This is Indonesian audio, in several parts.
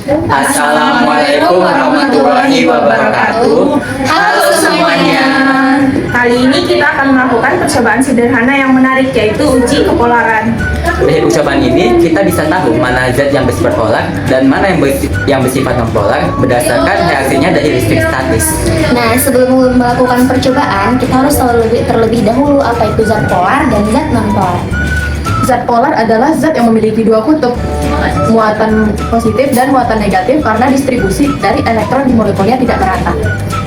Assalamualaikum warahmatullahi wabarakatuh. Halo semuanya. Kali ini kita akan melakukan percobaan sederhana yang menarik, yaitu uji kepolaran. Dari ucapan ini kita bisa tahu mana zat yang bersifat polar dan mana yang bersifat non-polar berdasarkan reaksinya dari listrik statis. Nah, sebelum melakukan percobaan, kita harus tahu terlebih dahulu apa itu zat polar dan zat non-polar. Zat polar adalah zat yang memiliki dua kutub, muatan positif dan muatan negatif karena distribusi dari elektron di molekulnya tidak merata.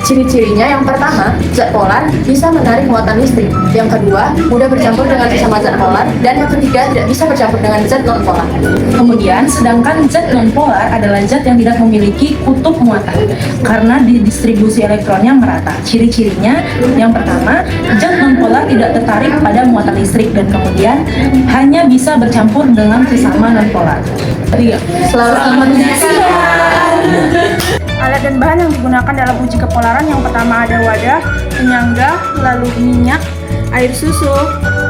Ciri-cirinya yang pertama, zat polar bisa menarik muatan listrik. Yang kedua, mudah bercampur dengan sesama zat polar. Dan yang ketiga, tidak bisa bercampur dengan zat non-polar. Kemudian, sedangkan zat non-polar adalah zat yang tidak memiliki kutub muatan karena distribusi elektronnya merata. Ciri-cirinya yang pertama, zat non-polar tidak tertarik pada muatan listrik dan kemudian hanya bisa bercampur dengan sesama non-polar. Selamat menyaksikan. Alat dan bahan yang digunakan dalam uji kepolaran yang pertama ada wadah, penyangga, lalu minyak, air susu,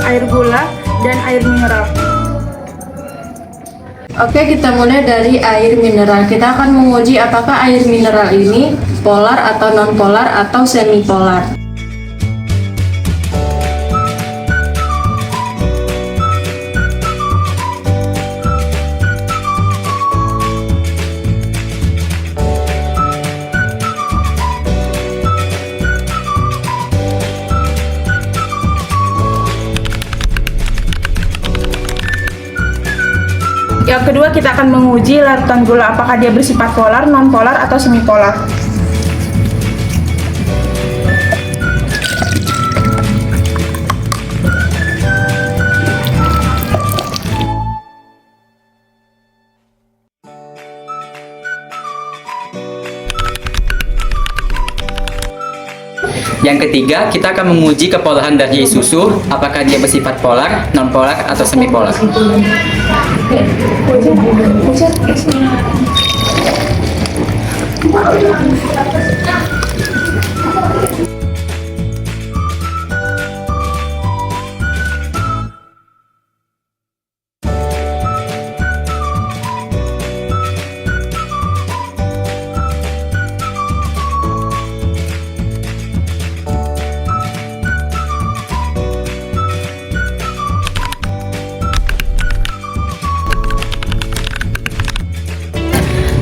air gula, dan air mineral. Oke, kita mulai dari air mineral. Kita akan menguji apakah air mineral ini polar atau non-polar atau semi-polar. Yang kedua, kita akan menguji larutan gula apakah dia bersifat polar, non-polar, atau semipolar. Yang ketiga, kita akan menguji kepolaran dari susu, apakah dia bersifat polar, non-polar, atau semi-polar.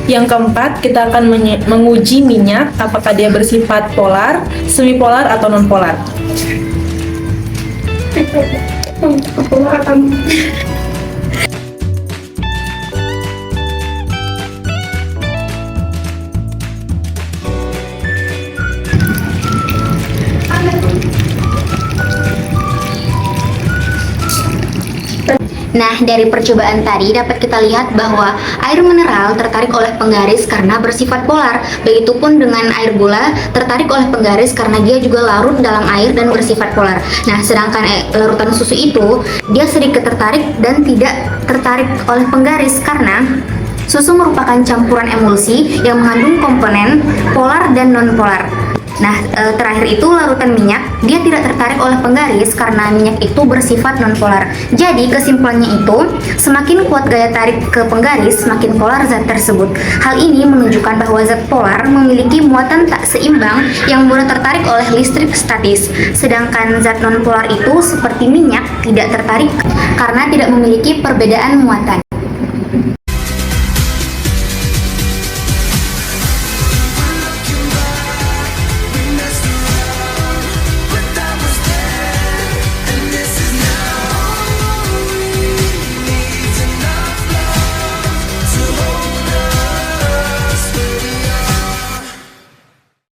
Yang keempat, kita akan menguji minyak apakah dia bersifat polar, semipolar, atau non-polar. Nah, dari percobaan tadi dapat kita lihat bahwa air mineral tertarik oleh penggaris karena bersifat polar. Begitupun dengan air gula tertarik oleh penggaris karena dia juga larut dalam air dan bersifat polar. Nah, sedangkan larutan susu itu dia sedikit tertarik dan tidak tertarik oleh penggaris karena susu merupakan campuran emulsi yang mengandung komponen polar dan non-polar. Nah, terakhir itu larutan minyak, dia tidak tertarik oleh penggaris karena minyak itu bersifat non-polar. Jadi, kesimpulannya itu, semakin kuat gaya tarik ke penggaris, semakin polar zat tersebut. Hal ini menunjukkan bahwa zat polar memiliki muatan tak seimbang yang mudah tertarik oleh listrik statis. Sedangkan zat non-polar itu seperti minyak tidak tertarik karena tidak memiliki perbedaan muatan.